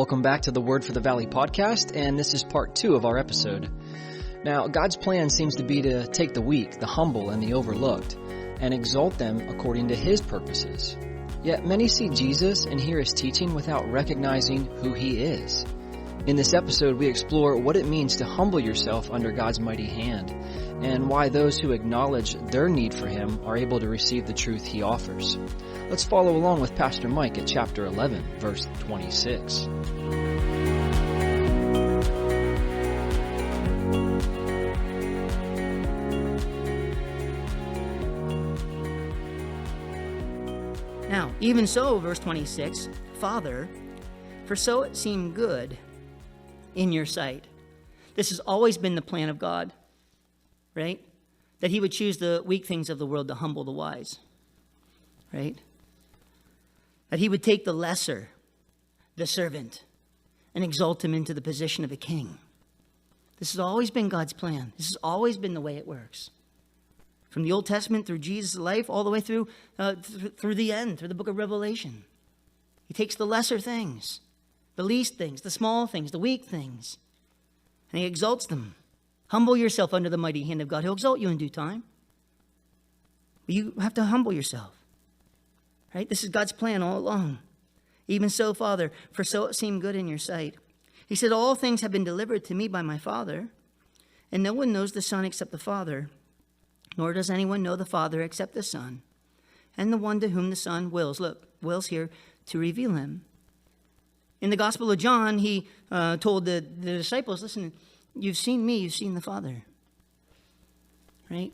Welcome back to the Word for the Valley podcast, and this is part 2 of our episode. Now, God's plan seems to be to take the weak, the humble, and the overlooked, and exalt them according to His purposes. Yet many see Jesus and hear His teaching without recognizing who He is. In this episode, we explore what it means to humble yourself under God's mighty hand, and why those who acknowledge their need for Him are able to receive the truth He offers. Let's follow along with Pastor Mike at chapter 11, verse 26. Now, even so, verse 26, Father, for so it seemed good in your sight. This has always been the plan of God, right? That He would choose the weak things of the world to humble the wise, right? That He would take the lesser, the servant, and exalt him into the position of a king. This has always been God's plan. This has always been the way it works. From the Old Testament through Jesus' life, all the way through the end, through the book of Revelation. He takes the lesser things, the least things, the small things, the weak things, and He exalts them. Humble yourself under the mighty hand of God. He'll exalt you in due time. But you have to humble yourself. Right? This is God's plan all along. Even so, Father, for so it seemed good in your sight. He said, all things have been delivered to me by my Father, and no one knows the Son except the Father, nor does anyone know the Father except the Son, and the one to whom the Son wills here to reveal Him. In the Gospel of John, He told the disciples, listen, you've seen me, you've seen the Father. Right?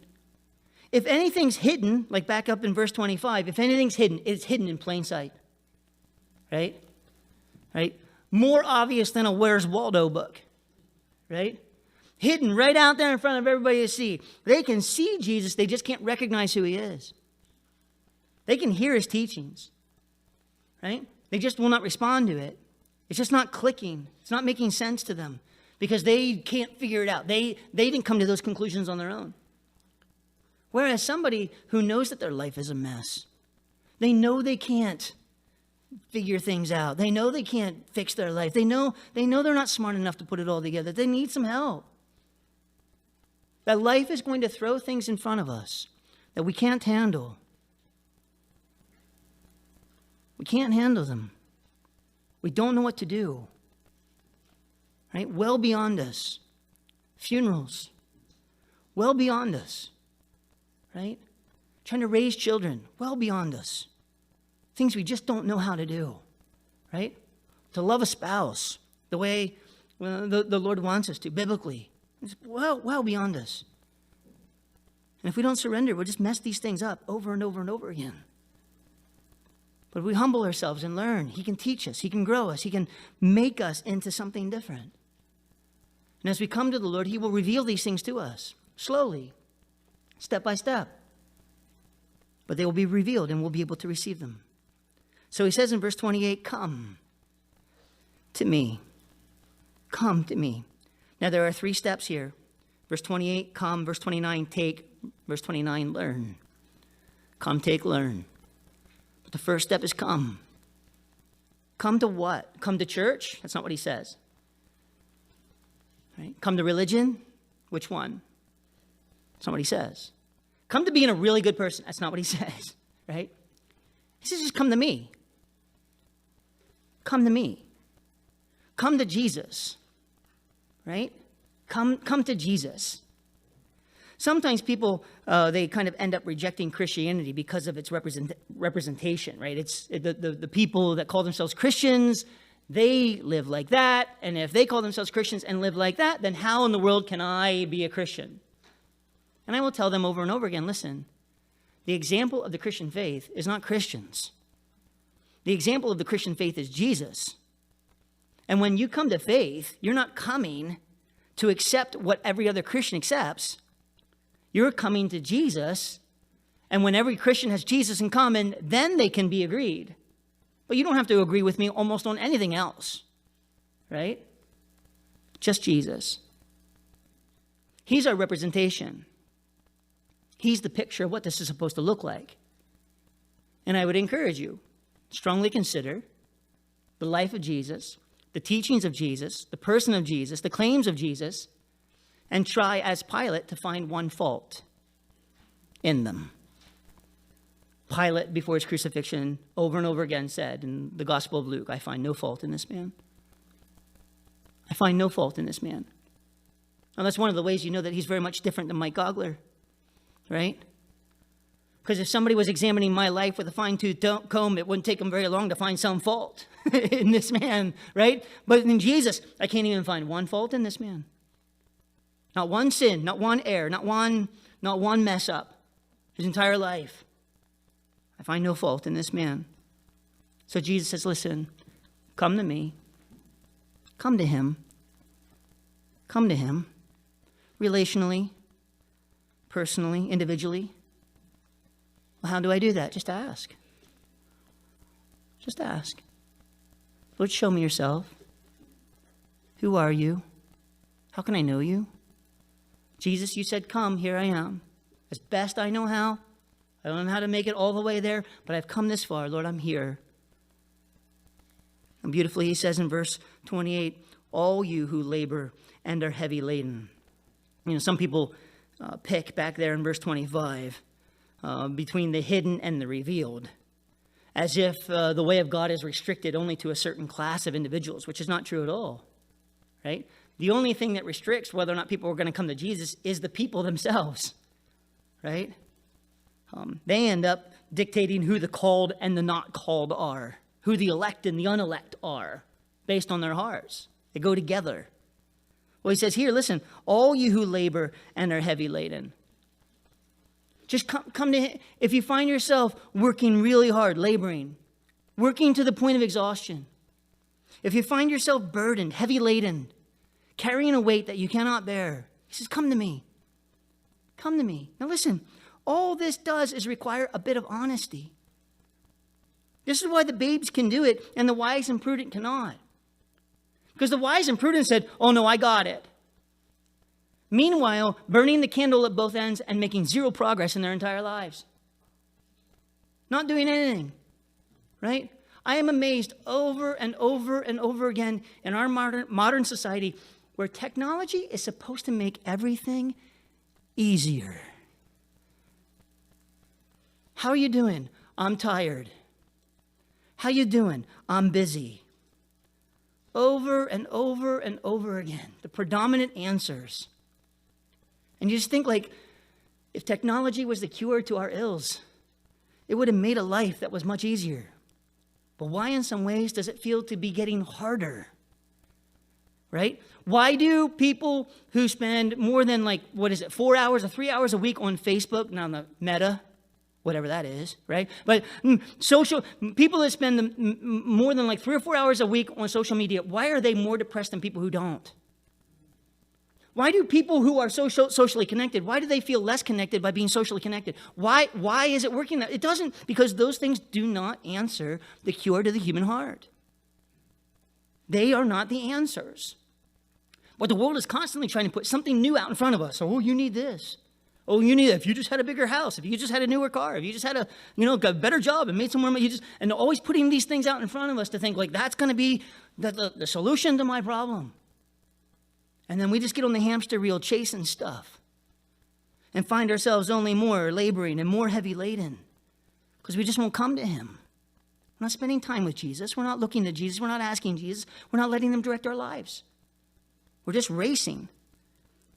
If anything's hidden, like back up in verse 25, if anything's hidden, it's hidden in plain sight. Right? Right? More obvious than a Where's Waldo book. Right? Hidden right out there in front of everybody to see. They can see Jesus, they just can't recognize who He is. They can hear His teachings. Right? They just will not respond to it. It's just not clicking. It's not making sense to them because they can't figure it out. They didn't come to those conclusions on their own. Whereas somebody who knows that their life is a mess, they know they can't figure things out. They know they can't fix their life. They know they're not smart enough to put it all together. They need some help. That life is going to throw things in front of us that we can't handle. We can't handle them. We don't know what to do. Right? Well beyond us. Funerals. Well beyond us. Right? Trying to raise children. Well beyond us. Things we just don't know how to do. Right? To love a spouse the way the Lord wants us to, biblically. It's well beyond us. And if we don't surrender, we'll just mess these things up over and over and over again. But if we humble ourselves and learn, He can teach us, He can grow us, He can make us into something different. And as we come to the Lord, He will reveal these things to us, slowly, step by step. But they will be revealed and we'll be able to receive them. So He says in verse 28, come to me. Come to me. Now there are 3 steps here. Verse 28, come. Verse 29, take. Verse 29, learn. Come, take, learn. But the first step is come. Come to what? Come to church? That's not what He says. Right? Come to religion? Which one? That's not what He says. Come to being a really good person. That's not what He says. Right? He says just come to me. Come to me. Come to Jesus. Right? Come to Jesus. Sometimes people, they kind of end up rejecting Christianity because of its representation, right? It's the people that call themselves Christians, they live like that. And if they call themselves Christians and live like that, then how in the world can I be a Christian? And I will tell them over and over again, listen, the example of the Christian faith is not Christians. The example of the Christian faith is Jesus. And when you come to faith, you're not coming to accept what every other Christian accepts. You're coming to Jesus, and when every Christian has Jesus in common, then they can be agreed. But you don't have to agree with me almost on anything else, right? Just Jesus. He's our representation. He's the picture of what this is supposed to look like. And I would encourage you, strongly consider the life of Jesus, the teachings of Jesus, the person of Jesus, the claims of Jesus, and try, as Pilate, to find one fault in them. Pilate, before his crucifixion, over and over again said in the Gospel of Luke, I find no fault in this man. I find no fault in this man. Now, that's one of the ways you know that he's very much different than Mike Gogler, right? Because if somebody was examining my life with a fine-tooth comb, it wouldn't take them very long to find some fault in this man, right? But in Jesus, I can't even find one fault in this man. Not one sin, not one error, not one mess up. His entire life. I find no fault in this man. So Jesus says, listen, come to me. Come to him. Come to him. Relationally, personally, individually. Well, how do I do that? Just ask. Just ask. Lord, show me yourself. Who are you? How can I know you? Jesus, you said, come, here I am. As best I know how. I don't know how to make it all the way there, but I've come this far. Lord, I'm here. And beautifully he says in verse 28, all you who labor and are heavy laden. You know, some people pick back there in verse 25 between the hidden and the revealed, as if the way of God is restricted only to a certain class of individuals, which is not true at all, right? The only thing that restricts whether or not people are going to come to Jesus is the people themselves, right? They end up dictating who the called and the not called are, who the elect and the unelect are, based on their hearts. They go together. Well, he says here, listen, all you who labor and are heavy laden. Just come to him. If you find yourself working really hard, laboring, working to the point of exhaustion, if you find yourself burdened, heavy laden, carrying a weight that you cannot bear, he says, come to me. Come to me. Now listen, all this does is require a bit of honesty. This is why the babes can do it and the wise and prudent cannot. Because the wise and prudent said, oh no, I got it. Meanwhile, burning the candle at both ends and making zero progress in their entire lives. Not doing anything, right? I am amazed over and over and over again in our modern society where technology is supposed to make everything easier. How are you doing? I'm tired. How you doing? I'm busy. Over and over and over again, the predominant answers. And you just think like, if technology was the cure to our ills, it would have made a life that was much easier. But why in some ways does it feel to be getting harder? Right? Why do people who spend more than 4 hours or 3 hours a week on Facebook, now the Meta, whatever that is, right? But people that spend more than 3 or 4 hours a week on social media, why are they more depressed than people who don't? Why do people who are socially connected, why do they feel less connected by being socially connected? Why is it working that? It doesn't, because those things do not answer the cure to the human heart. They are not the answers. But the world is constantly trying to put something new out in front of us. Oh, you need this. Oh, you need that. If you just had a bigger house, if you just had a newer car, if you just had a better job and made some more money, and they're always putting these things out in front of us to think that's going to be the solution to my problem. And then we just get on the hamster wheel chasing stuff and find ourselves only more laboring and more heavy laden because we just won't come to him. We're not spending time with Jesus. We're not looking to Jesus. We're not asking Jesus. We're not letting him direct our lives. We're just racing.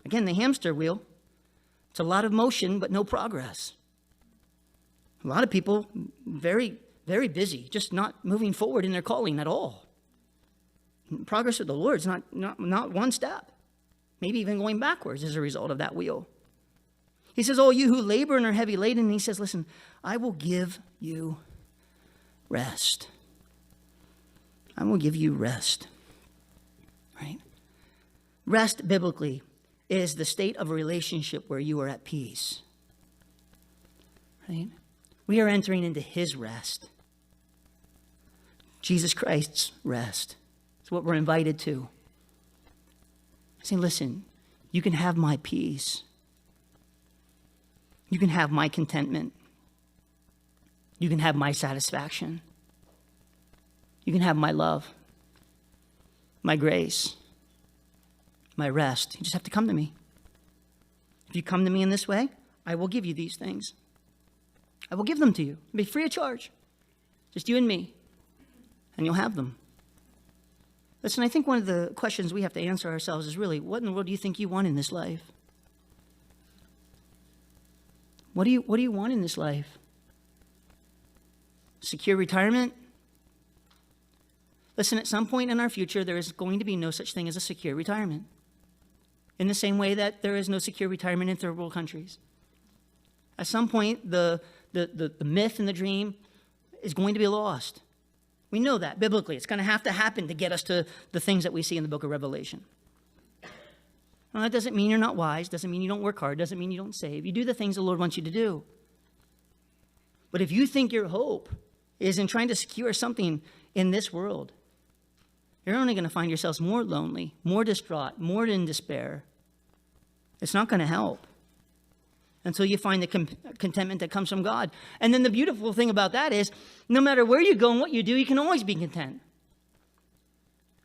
Again, the hamster wheel. It's a lot of motion, but no progress. A lot of people very, very busy, just not moving forward in their calling at all. Progress with the Lord is not one step. Maybe even going backwards as a result of that wheel. He says, oh, you who labor and are heavy laden, and he says, listen, I will give you rest. I will give you rest. Right? Rest, biblically, is the state of a relationship where you are at peace. Right? We are entering into his rest. Jesus Christ's rest. It's what we're invited to. Saying, listen, you can have my peace. You can have my contentment. You can have my satisfaction. You can have my love. my grace, my rest. You just have to come to me. If you come to me in this way, I will give you these things. I will give them to you. It'll be free of charge. Just you and me. And you'll have them. Listen, I think one of the questions we have to answer ourselves is really, what in the world do you think you want in this life? What do you want in this life? Secure retirement? Listen, at some point in our future, there is going to be no such thing as a secure retirement. In the same way that there is no secure retirement in third world countries. At some point, the myth and the dream is going to be lost. We know that biblically. It's going to have to happen to get us to the things that we see in the book of Revelation. Well, that doesn't mean you're not wise. Doesn't mean you don't work hard. Doesn't mean you don't save. You do the things the Lord wants you to do. But if you think your hope is in trying to secure something in this world, you're only going to find yourselves more lonely, more distraught, more in despair. It's not going to help until you find the contentment that comes from God. And then the beautiful thing about that is, no matter where you go and what you do, you can always be content.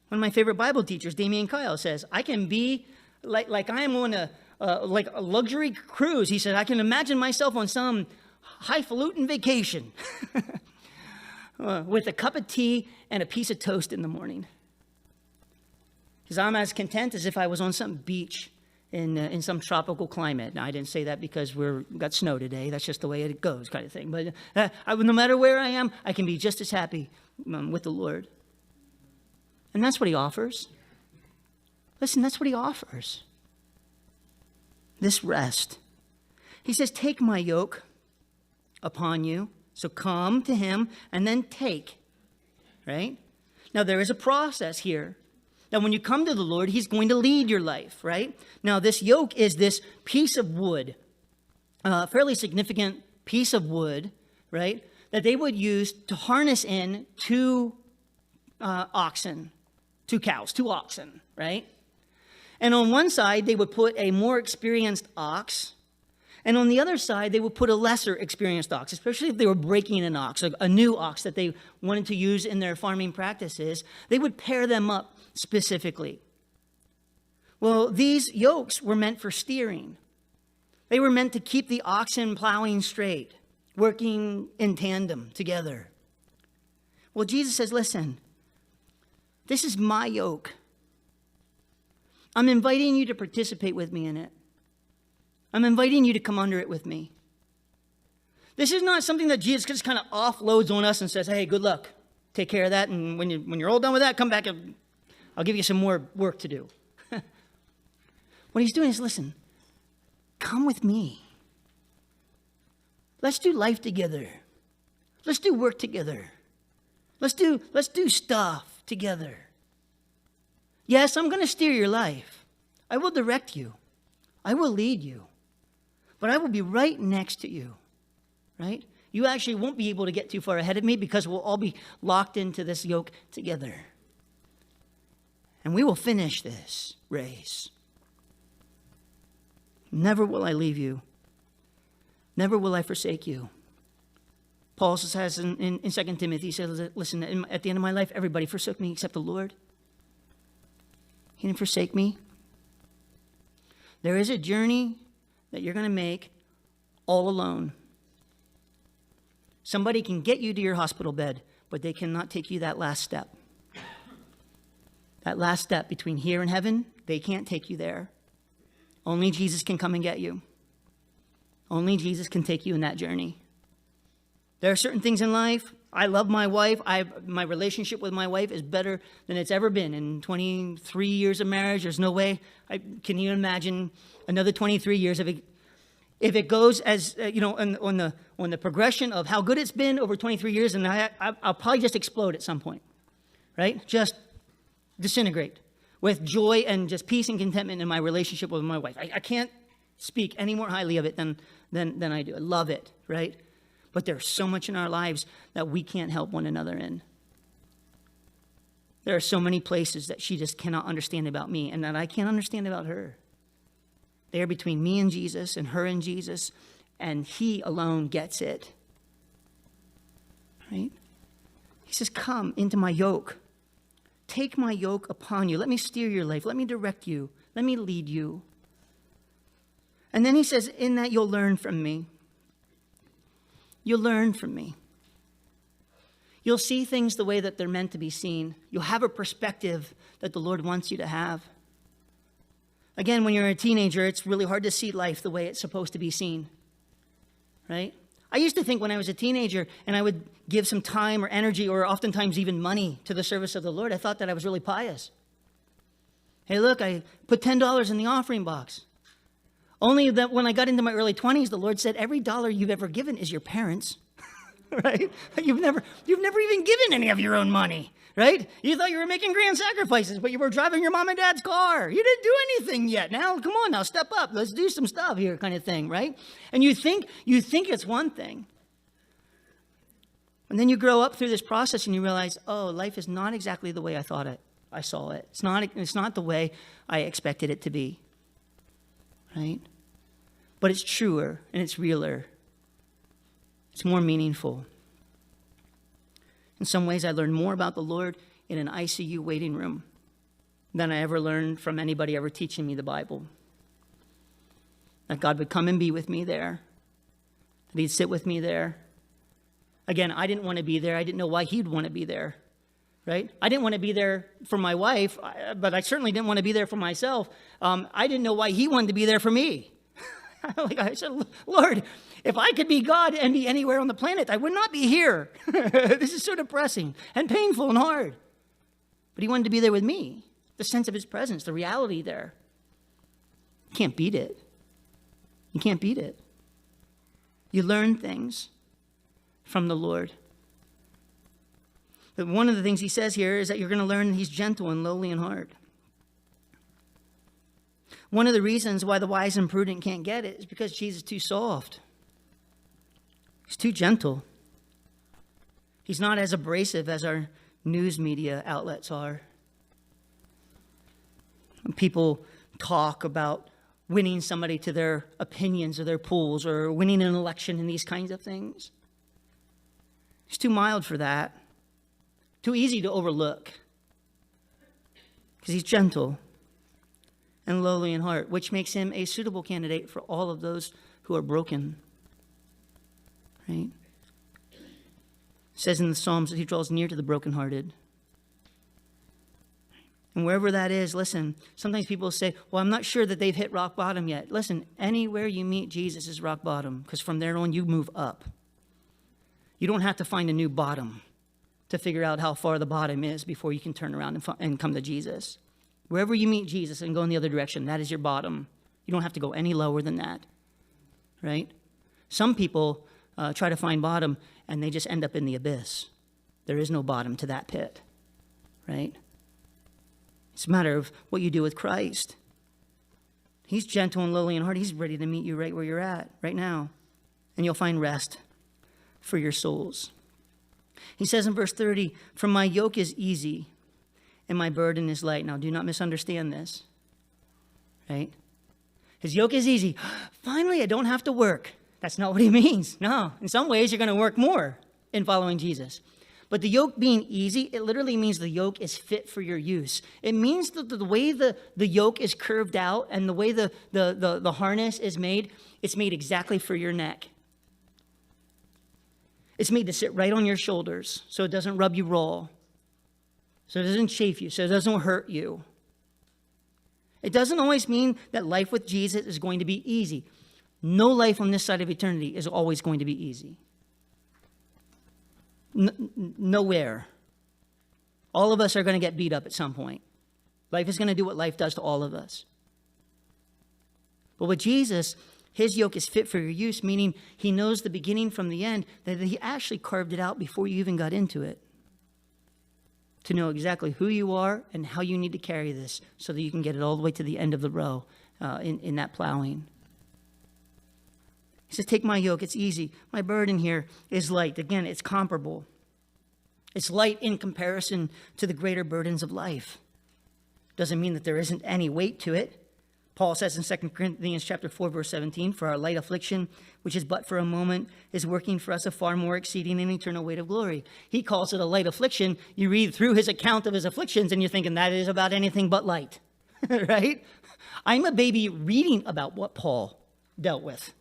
One of my favorite Bible teachers, Damian Kyle, says, I can be like I am on a luxury cruise. He said, I can imagine myself on some highfalutin vacation with a cup of tea and a piece of toast in the morning. Because I'm as content as if I was on some beach in some tropical climate. Now, I didn't say that because we got snow today. That's just the way it goes, kind of thing. But no matter where I am, I can be just as happy with the Lord. And that's what he offers. Listen, that's what he offers. This rest. He says, take my yoke upon you. So come to him and then take. Right? Now, there is a process here. Now, when you come to the Lord, he's going to lead your life, right? Now, this yoke is this piece of wood, a fairly significant piece of wood, right, that they would use to harness in two oxen, two oxen, right? And on one side, they would put a more experienced ox, and on the other side, they would put a lesser experienced ox, especially if they were breaking an ox, a new ox that they wanted to use in their farming practices. They would pair them up specifically. Well, these yokes were meant for steering. They were meant to keep the oxen plowing straight, working in tandem together. Well, Jesus says, listen, this is my yoke. I'm inviting you to participate with me in it. I'm inviting you to come under it with me. This is not something that Jesus just kind of offloads on us and says, hey, good luck. Take care of that. And when you're all done with that, come back and I'll give you some more work to do. What he's doing is, listen, come with me. Let's do life together. Let's do work together. Let's do stuff together. Yes, I'm going to steer your life. I will direct you. I will lead you. But I will be right next to you, right? You actually won't be able to get too far ahead of me because we'll all be locked into this yoke together. And we will finish this race. Never will I leave you. Never will I forsake you. Paul says in 2 Timothy, he says, listen, at the end of my life, everybody forsook me except the Lord. He didn't forsake me. There is a journey that you're going to make all alone. Somebody can get you to your hospital bed, but they cannot take you that last step. That last step between here and heaven, they can't take you there. Only Jesus can come and get you. Only Jesus can take you in that journey. There are certain things in life. I love my wife. My relationship with my wife is better than it's ever been. In 23 years of marriage, there's no way. Can you imagine another 23 years if it goes as, on the progression of how good it's been over 23 years, and I'll probably just explode at some point, right? Just disintegrate with joy and just peace and contentment in my relationship with my wife. I can't speak any more highly of it than I do. I love it, right? But there's so much in our lives that we can't help one another in. There are so many places that she just cannot understand about me and that I can't understand about her. They are between me and Jesus and her and Jesus, and he alone gets it. Right? He says, come into my yoke. Take my yoke upon you. Let me steer your life. Let me direct you. Let me lead you. And then he says, in that you'll learn from me. You'll learn from me. You'll see things the way that they're meant to be seen. You'll have a perspective that the Lord wants you to have. Again, when you're a teenager, it's really hard to see life the way it's supposed to be seen, right? I used to think when I was a teenager and I would give some time or energy or oftentimes even money to the service of the Lord, I thought that I was really pious. Hey, look, I put $10 in the offering box. Only that when I got into my early 20s, the Lord said, every dollar you've ever given is your parents', right? You've never even given any of your own money, right? You thought you were making grand sacrifices, but you were driving your mom and dad's car. You didn't do anything yet. Now, come on, now step up. Let's do some stuff here, kind of thing, right? And you think it's one thing. And then you grow up through this process and you realize, oh, life is not exactly the way I thought I saw it. It's not the way I expected it to be, right? But it's truer and it's realer. It's more meaningful. In some ways, I learned more about the Lord in an ICU waiting room than I ever learned from anybody ever teaching me the Bible. That God would come and be with me there. That he'd sit with me there. Again, I didn't want to be there. I didn't know why he'd want to be there, right? I didn't want to be there for my wife, but I certainly didn't want to be there for myself. I didn't know why he wanted to be there for me. I said, Lord, if I could be God and be anywhere on the planet, I would not be here. This is so depressing and painful and hard. But he wanted to be there with me. The sense of his presence, the reality there. You can't beat it. You can't beat it. You learn things from the Lord. But one of the things he says here is that you're going to learn he's gentle and lowly in heart. One of the reasons why the wise and prudent can't get it is because Jesus is too soft. He's too gentle. He's not as abrasive as our news media outlets are. When people talk about winning somebody to their opinions or their pools or winning an election and these kinds of things. He's too mild for that. Too easy to overlook. Because he's gentle and lowly in heart, which makes him a suitable candidate for all of those who are broken. Right? It says in the Psalms that he draws near to the brokenhearted. And wherever that is, listen, sometimes people say, well, I'm not sure that they've hit rock bottom yet. Listen, anywhere you meet Jesus is rock bottom, because from there on you move up. You don't have to find a new bottom to figure out how far the bottom is before you can turn around and come to Jesus. Wherever you meet Jesus and go in the other direction, that is your bottom. You don't have to go any lower than that, right? Some people try to find bottom, and they just end up in the abyss. There is no bottom to that pit, right? It's a matter of what you do with Christ. He's gentle and lowly in heart. He's ready to meet you right where you're at, right now. And you'll find rest for your souls. He says in verse 30, "For my yoke is easy and my burden is light." Now, do not misunderstand this, right? His yoke is easy. Finally, I don't have to work. That's not what he means. No, in some ways, you're going to work more in following Jesus. But the yoke being easy, it literally means the yoke is fit for your use. It means that the way the yoke is curved out and the way the harness is made, it's made exactly for your neck. It's made to sit right on your shoulders so it doesn't rub you raw, so it doesn't chafe you, so it doesn't hurt you. It doesn't always mean that life with Jesus is going to be easy. No life on this side of eternity is always going to be easy. Nowhere. All of us are going to get beat up at some point. Life is going to do what life does to all of us. But with Jesus, his yoke is fit for your use, meaning he knows the beginning from the end, that he actually carved it out before you even got into it. To know exactly who you are and how you need to carry this so that you can get it all the way to the end of the row in that plowing. He says, take my yoke, it's easy. My burden here is light. Again, it's comparable. It's light in comparison to the greater burdens of life. Doesn't mean that there isn't any weight to it. Paul says in 2 Corinthians chapter 4, verse 17, for our light affliction, which is but for a moment, is working for us a far more exceeding and eternal weight of glory. He calls it a light affliction. You read through his account of his afflictions, and you're thinking that is about anything but light, right? I'm a baby reading about what Paul dealt with,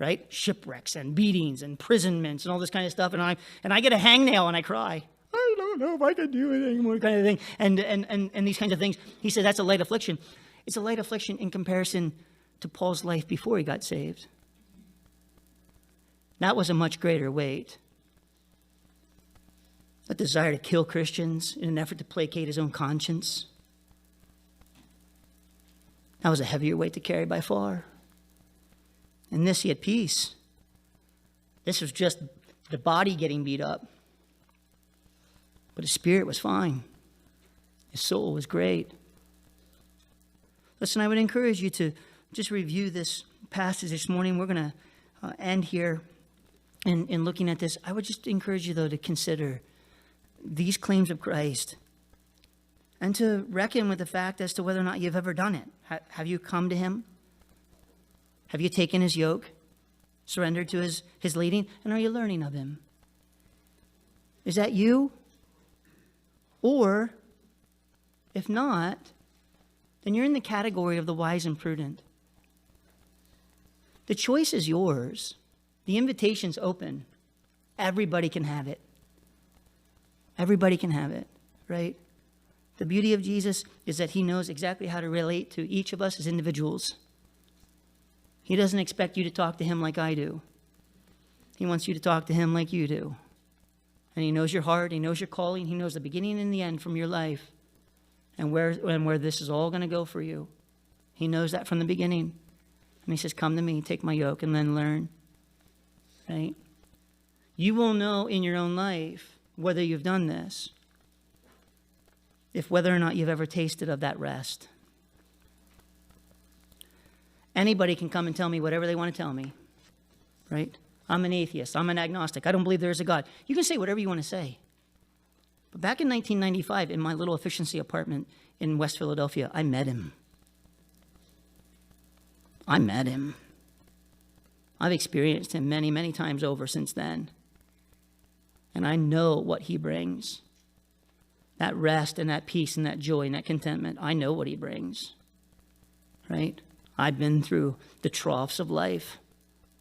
right? Shipwrecks and beatings and imprisonments and all this kind of stuff. And I get a hangnail and I cry. I don't know if I can do it anymore, kind of thing. And these kinds of things. He said that's a light affliction. It's a light affliction in comparison to Paul's life before he got saved. That was a much greater weight. A desire to kill Christians in an effort to placate his own conscience. That was a heavier weight to carry by far. In this, he had peace. This was just the body getting beat up. But his spirit was fine. His soul was great. Listen, I would encourage you to just review this passage this morning. We're going to end here in looking at this. I would just encourage you, though, to consider these claims of Christ and to reckon with the fact as to whether or not you've ever done it. Have you come to him? Have you taken his yoke, surrendered to his leading, and are you learning of him? Is that you? Or, if not, then you're in the category of the wise and prudent. The choice is yours. The invitation's open. Everybody can have it. Everybody can have it, right? The beauty of Jesus is that he knows exactly how to relate to each of us as individuals. He doesn't expect you to talk to him like I do. He wants you to talk to him like you do. And he knows your heart. He knows your calling. He knows the beginning and the end from your life and where this is all going to go for you. He knows that from the beginning. And he says, come to me, take my yoke, and then learn. Right? You will know in your own life whether you've done this, if whether or not you've ever tasted of that rest. Anybody can come and tell me whatever they want to tell me, right? I'm an atheist. I'm an agnostic. I don't believe there is a God. You can say whatever you want to say. But back in 1995, in my little efficiency apartment in West Philadelphia, I met him. I've experienced him many, many times over since then. And I know what he brings. That rest and that peace and that joy and that contentment. I know what he brings, right? I've been through the troughs of life.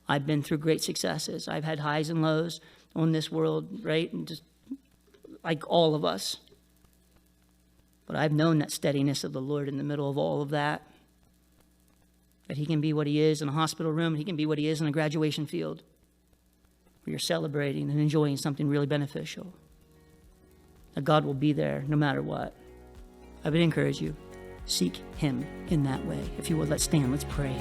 I've been through great successes. I've had highs and lows on this world, right? And just like all of us. But I've known that steadiness of the Lord in the middle of all of that. That he can be what he is in a hospital room. He can be what he is in a graduation field. Where you're celebrating and enjoying something really beneficial. That God will be there no matter what. I would encourage you. Seek him in that way. If you would, let's stand. Let's pray.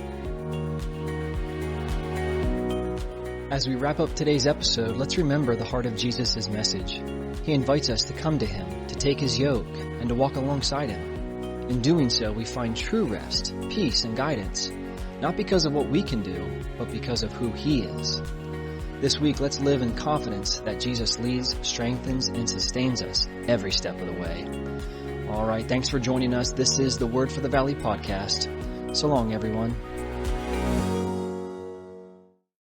As we wrap up today's episode, let's remember the heart of Jesus' message. He invites us to come to him, to take his yoke, and to walk alongside him. In doing so, we find true rest, peace, and guidance, not because of what we can do, but because of who he is. This week, let's live in confidence that Jesus leads, strengthens, and sustains us every step of the way. All right, thanks for joining us. This is the Word for the Valley podcast. So long, everyone.